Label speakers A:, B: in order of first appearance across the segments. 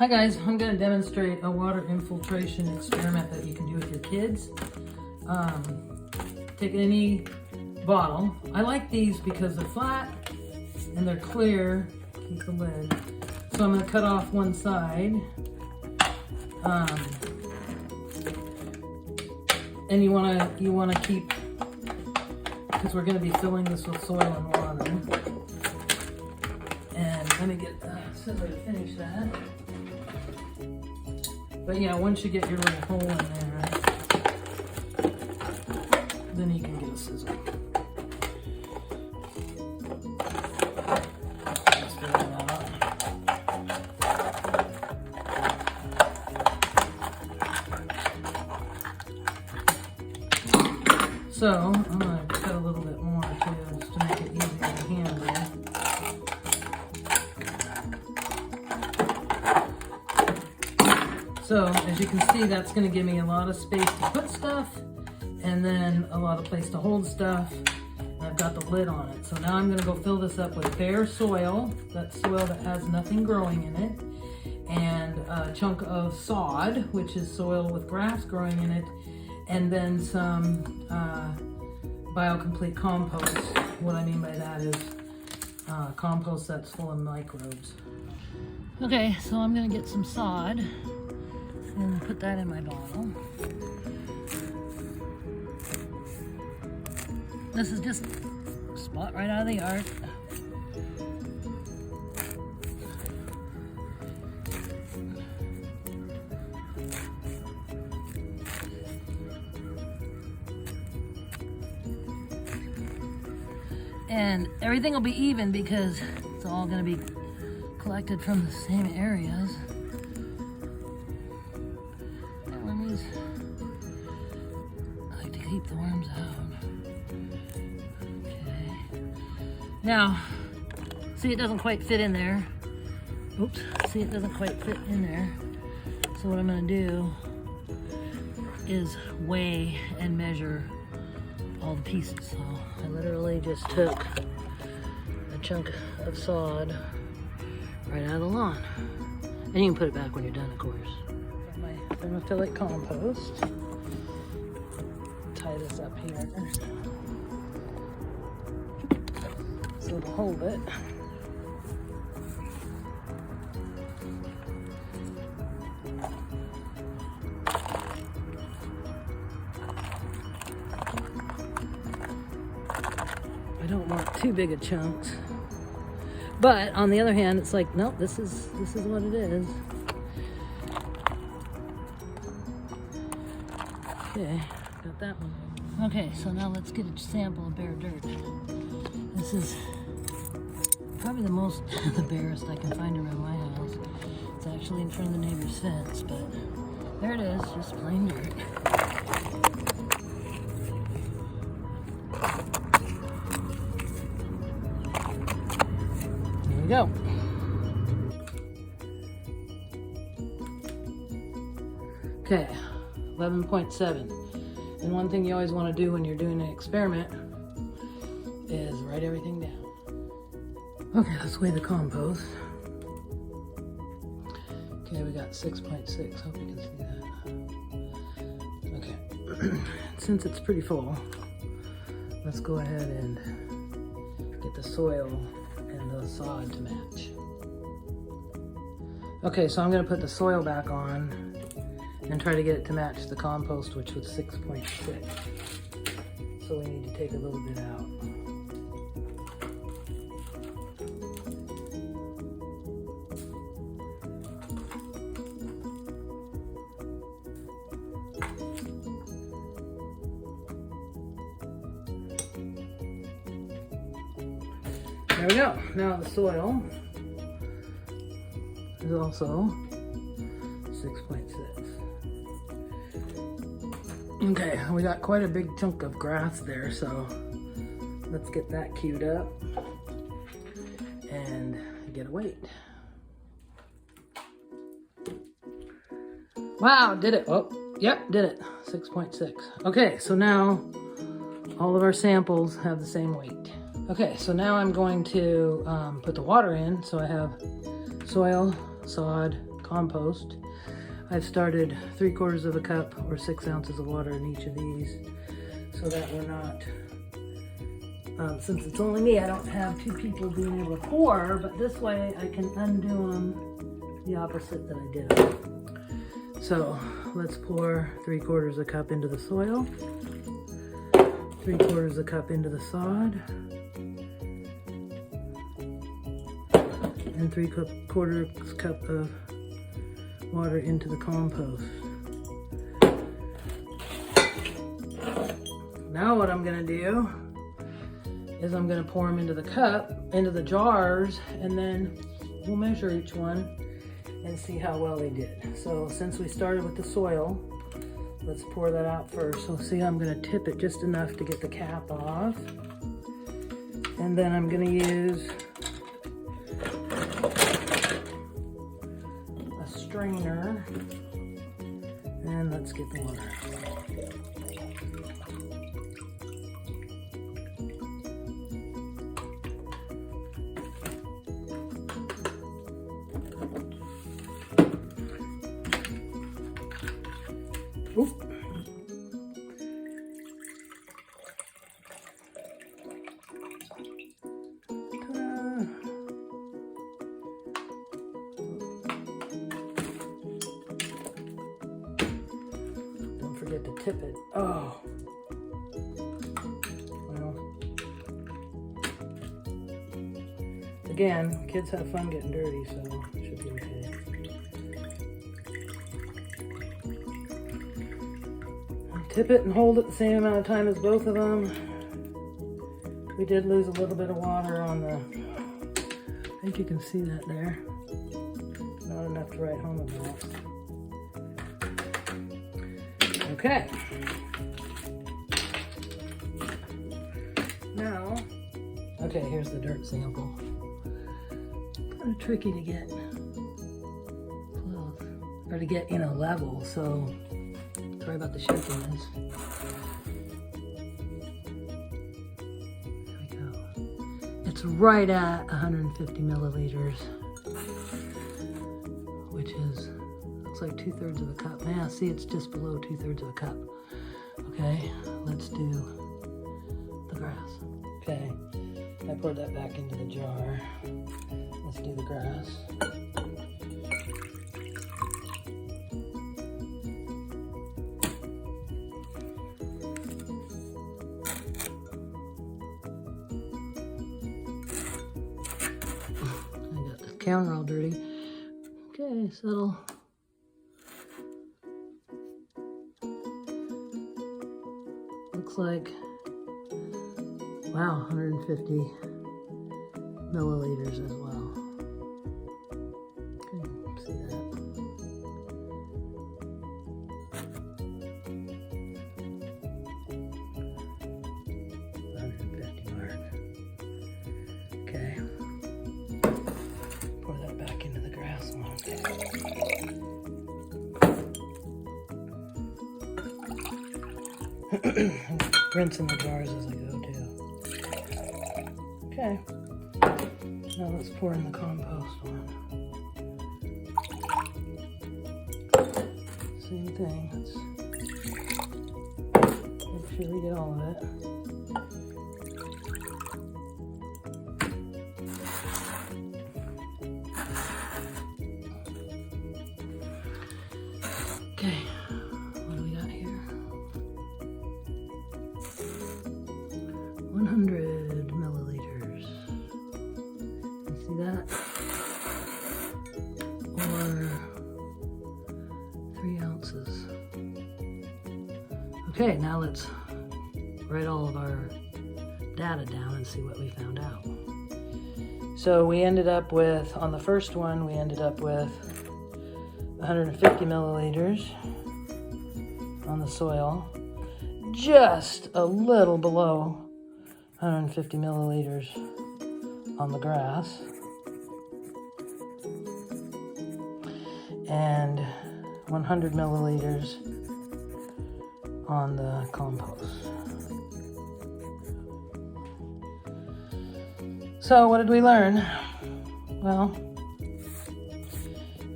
A: Hi guys, I'm going to demonstrate a water infiltration experiment that you can do with your kids. Take any bottle. I like these because they're flat and they're clear. Keep the lid. So I'm going to cut off one side. And you want to keep, because we're going to be filling this with soil and water. And let me get a scissor to finish that. But yeah, once you get your little hole in there, then you can get a scissor. Just fill that up. So I'm going to cut a little bit more too, just to make it easier to handle. So as you can see, that's going to give me a lot of space to put stuff and then a lot of place to hold stuff. And I've got the lid on it. So now I'm going to go fill this up with bare soil, that soil that has nothing growing in it, and a chunk of sod, which is soil with grass growing in it, and then some BioComplete compost. What I mean by that is compost that's full of microbes. Okay, so I'm going to get some sod and put that in my bottle. This is just a spot right out of the yard. And everything will be even because it's all going to be collected from the same areas. I like to keep the worms out. Okay. Now, see, it doesn't quite fit in there. Oops. See, it doesn't quite fit in there. So what I'm going to do is weigh and measure all the pieces. So I literally just took a chunk of sod right out of the lawn. And you can put it back when you're done, of course. Vermiphilic compost. Tie this up here so it'll hold it. I don't want too big of chunks, but on the other hand, it's like, nope, this is what it is. Okay, got that one. Okay, so now let's get a sample of bare dirt. This is probably the barest I can find around my house. It's actually in front of the neighbor's fence, but there it is, just plain dirt. There we go. Okay. 11.7. And one thing you always want to do when you're doing an experiment is write everything down. Okay, let's weigh the compost. Okay, we got 6.6. Hope you can see that. Okay. Since it's pretty full, let's go ahead and get the soil and the sod to match. Okay, so I'm going to put the soil back on and try to get it to match the compost, which was 6.6. So we need to take a little bit out. There we go. Now the soil is also 6.6. Okay, we got quite a big chunk of grass there, so let's get that queued up and get a weight. Wow, did it. Oh, yep, did it. 6.6. Okay, so now all of our samples have the same weight. Okay, so now I'm going to put the water in. So I have soil, sod, compost. I've started 3/4 of a cup or 6 ounces of water in each of these so that we're not, since it's only me, I don't have 2 people being able to pour, but this way I can undo them the opposite that I did. So let's pour 3/4 a cup into the soil, 3/4 a cup into the sod, and 3/4 cup of water into the compost. Now what I'm gonna do is I'm gonna pour them into the jars, and then we'll measure each one and see how well they did. So since we started with the soil, let's pour that out first. So see, I'm gonna tip it just enough to get the cap off. And then I'm gonna use a strainer, and let's get the water out. Oop. Don't forget to tip it. Oh. Well. Again, kids have fun getting dirty, so it should be okay. Tip it and hold it the same amount of time as both of them. We did lose a little bit of water on the, I think you can see that there. Not enough to write home about. Okay. Now, okay, here's the dirt sample. Kind of tricky to get close, or to get, level, so sorry about the shakiness. There we go. It's right at 150 milliliters, which is, looks like 2/3 of a cup. Yeah, see, it's just below 2/3 of a cup. Okay, let's do the grass. Okay, I poured that back into the jar. Let's do the grass. Counter all dirty. Okay, settle. Looks like, wow, 150 milliliters as well. Okay, see that. Okay. Pour that back into the grass one. Rinsing the jars as I go too. Okay. Now let's pour in the compost one. Same thing. Let's make sure we get all of it. Okay, what do we got here? 100 milliliters. You see that? Or 3 ounces. Okay, now let's write all of our data down and see what we found out. So we ended up with, on the first one, we ended up with 150 milliliters on the soil, just a little below 150 milliliters on the grass, and 100 milliliters on the compost. So what did we learn? Well,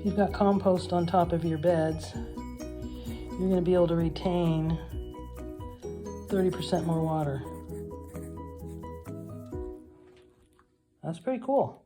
A: if you've got compost on top of your beds, you're going to be able to retain 30% more water. That's pretty cool.